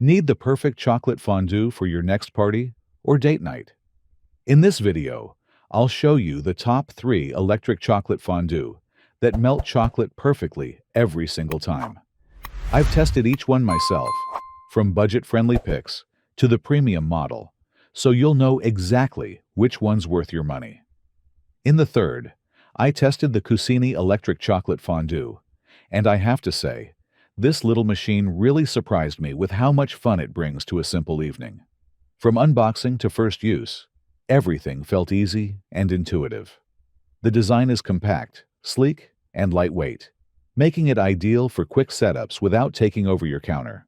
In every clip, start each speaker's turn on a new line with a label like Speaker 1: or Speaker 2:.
Speaker 1: Need the perfect chocolate fondue for your next party or date night? In this video, I'll show you the top 3 electric chocolate fondue that melt chocolate perfectly every single time. I've tested each one myself, from budget-friendly picks to the premium model, so you'll know exactly which one's worth your money. In the third, I tested the Cucini electric chocolate fondue, and I have to say, this little machine really surprised me with how much fun it brings to a simple evening. From unboxing to first use, everything felt easy and intuitive. The design is compact, sleek, and lightweight, making it ideal for quick setups without taking over your counter.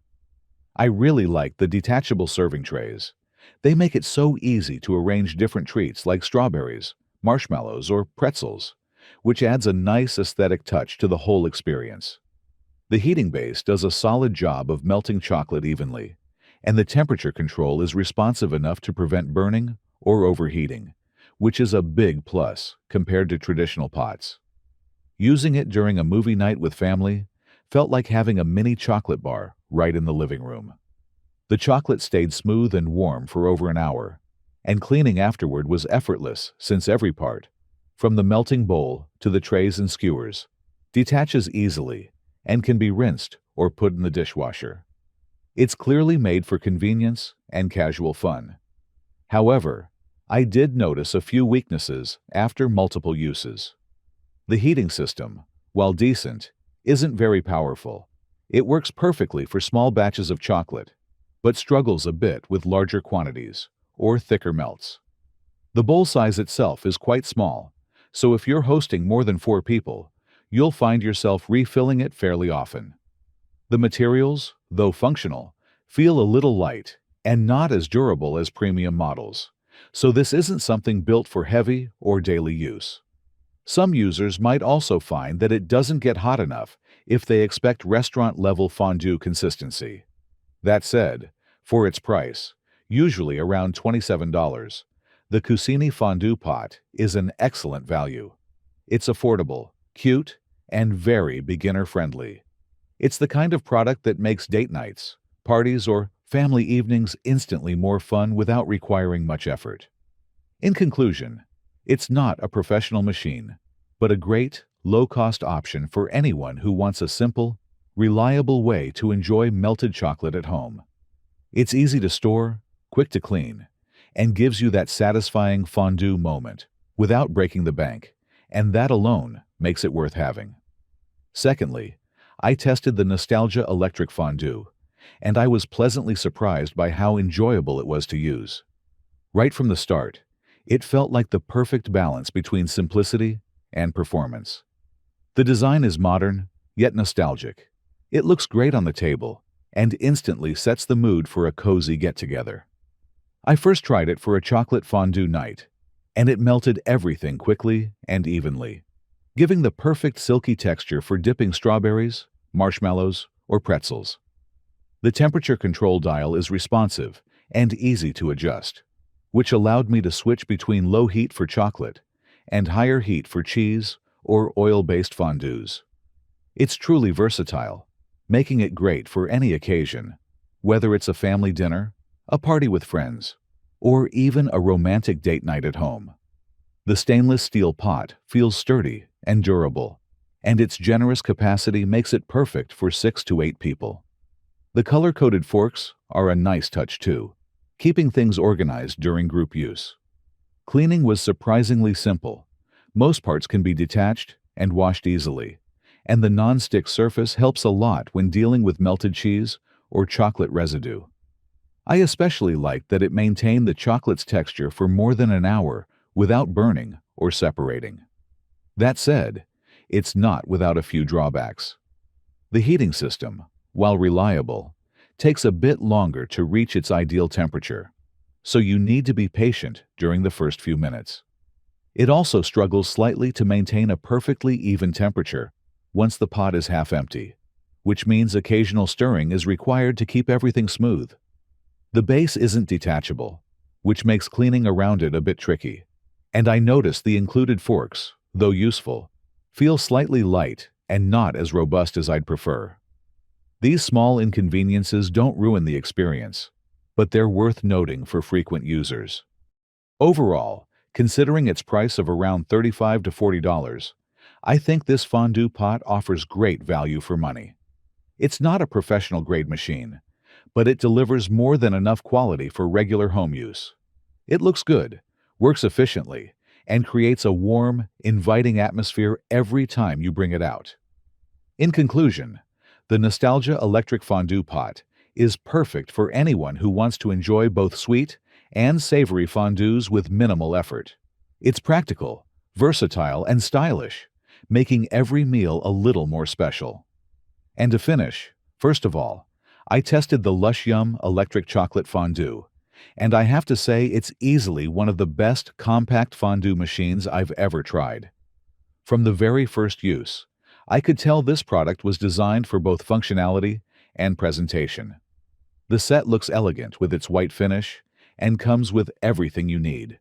Speaker 1: I really like the detachable serving trays. They make it so easy to arrange different treats like strawberries, marshmallows, or pretzels, which adds a nice aesthetic touch to the whole experience. The heating base does a solid job of melting chocolate evenly, and the temperature control is responsive enough to prevent burning or overheating, which is a big plus compared to traditional pots. Using it during a movie night with family felt like having a mini chocolate bar right in the living room. The chocolate stayed smooth and warm for over an hour, and cleaning afterward was effortless since every part, from the melting bowl to the trays and skewers, detaches easily and can be rinsed or put in the dishwasher. It's clearly made for convenience and casual fun. However, I did notice a few weaknesses after multiple uses. The heating system, while decent, isn't very powerful. It works perfectly for small batches of chocolate, but struggles a bit with larger quantities or thicker melts. The bowl size itself is quite small, so if you're hosting more than 4 people, you'll find yourself refilling it fairly often. The materials, though functional, feel a little light and not as durable as premium models, so this isn't something built for heavy or daily use. Some users might also find that it doesn't get hot enough if they expect restaurant-level fondue consistency. That said, for its price, usually around $27, the Cucini fondue pot is an excellent value. It's affordable, cute, and very beginner-friendly. It's the kind of product that makes date nights, parties, or family evenings instantly more fun without requiring much effort. In conclusion, it's not a professional machine, but a great, low-cost option for anyone who wants a simple, reliable way to enjoy melted chocolate at home. It's easy to store, quick to clean, and gives you that satisfying fondue moment without breaking the bank, and that alone makes it worth having. Secondly, I tested the Nostalgia Electric Fondue, and I was pleasantly surprised by how enjoyable it was to use. Right from the start, it felt like the perfect balance between simplicity and performance. The design is modern, yet nostalgic. It looks great on the table and instantly sets the mood for a cozy get-together. I first tried it for a chocolate fondue night, and it melted everything quickly and evenly, giving the perfect silky texture for dipping strawberries, marshmallows, or pretzels. The temperature control dial is responsive and easy to adjust, which allowed me to switch between low heat for chocolate and higher heat for cheese or oil-based fondues. It's truly versatile, making it great for any occasion, whether it's a family dinner, a party with friends, or even a romantic date night at home. The stainless steel pot feels sturdy and durable, and its generous capacity makes it perfect for 6 to 8 people. The color-coded forks are a nice touch too, keeping things organized during group use. Cleaning was surprisingly simple. Most parts can be detached and washed easily, and the non-stick surface helps a lot when dealing with melted cheese or chocolate residue. I especially liked that it maintained the chocolate's texture for more than an hour without burning or separating. That said, it's not without a few drawbacks. The heating system, while reliable, takes a bit longer to reach its ideal temperature, so you need to be patient during the first few minutes. It also struggles slightly to maintain a perfectly even temperature once the pot is half empty, which means occasional stirring is required to keep everything smooth. The base isn't detachable, which makes cleaning around it a bit tricky, and I noticed the included forks, though useful, feel slightly light and not as robust as I'd prefer. These small inconveniences don't ruin the experience, but they're worth noting for frequent users. Overall, considering its price of around $35 to $40, I think this fondue pot offers great value for money. It's not a professional-grade machine, but it delivers more than enough quality for regular home use. It looks good, works efficiently, and creates a warm, inviting atmosphere every time you bring it out. In conclusion, the Nostalgia Electric Fondue Pot is perfect for anyone who wants to enjoy both sweet and savory fondues with minimal effort. It's practical, versatile, and stylish, making every meal a little more special. And to finish, first of all, I tested the Lush Yum Electric Chocolate Fondue, and I have to say it's easily one of the best compact fondue machines I've ever tried. From the very first use, I could tell this product was designed for both functionality and presentation. The set looks elegant with its white finish and comes with everything you need: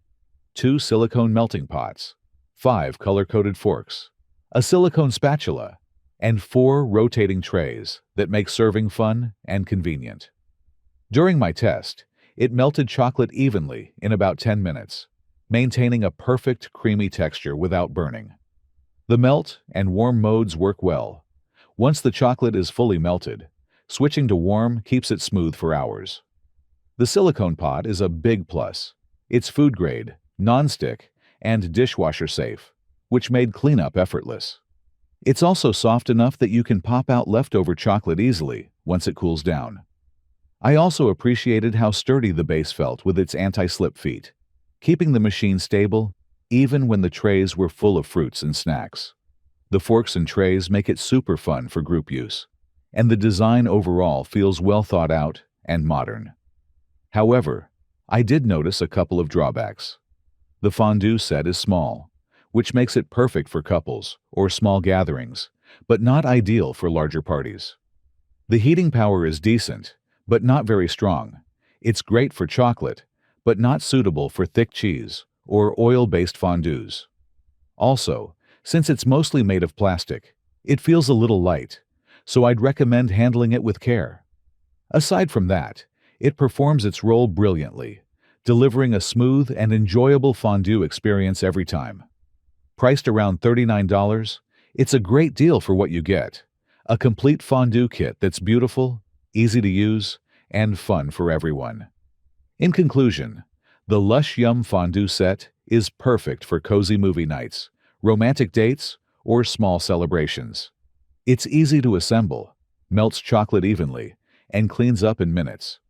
Speaker 1: 2 silicone melting pots, 5 color-coded forks, a silicone spatula, and 4 rotating trays that make serving fun and convenient. During my test, it melted chocolate evenly in about 10 minutes, maintaining a perfect creamy texture without burning. The melt and warm modes work well. Once the chocolate is fully melted, switching to warm keeps it smooth for hours. The silicone pot is a big plus. It's food grade, non-stick, and dishwasher safe, which made cleanup effortless. It's also soft enough that you can pop out leftover chocolate easily once it cools down. I also appreciated how sturdy the base felt with its anti-slip feet, keeping the machine stable even when the trays were full of fruits and snacks. The forks and trays make it super fun for group use, and the design overall feels well thought out and modern. However, I did notice a couple of drawbacks. The fondue set is small, which makes it perfect for couples or small gatherings, but not ideal for larger parties. The heating power is decent, but not very strong. It's great for chocolate, but not suitable for thick cheese or oil-based fondues. Also, since it's mostly made of plastic, it feels a little light, so I'd recommend handling it with care. Aside from that, it performs its role brilliantly, delivering a smooth and enjoyable fondue experience every time. Priced around $39, it's a great deal for what you get: a complete fondue kit that's beautiful, easy to use, and fun for everyone. In conclusion, the Lush Yum Fondue Set is perfect for cozy movie nights, romantic dates, or small celebrations. It's easy to assemble, melts chocolate evenly, and cleans up in minutes.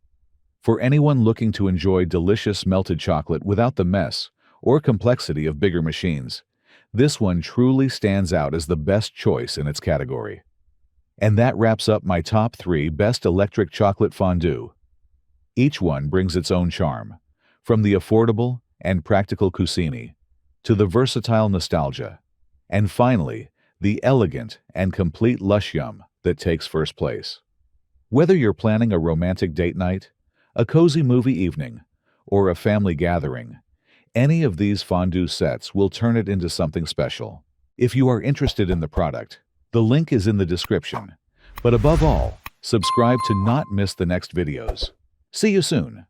Speaker 1: For anyone looking to enjoy delicious melted chocolate without the mess or complexity of bigger machines, this one truly stands out as the best choice in its category. And that wraps up my top 3 best electric chocolate fondue. Each one brings its own charm, from the affordable and practical Cucini to the versatile Nostalgia, and finally, the elegant and complete Lush Yum that takes first place. Whether you're planning a romantic date night, a cozy movie evening, or a family gathering, any of these fondue sets will turn it into something special. If you are interested in the product, the link is in the description. But above all, subscribe to not miss the next videos. See you soon.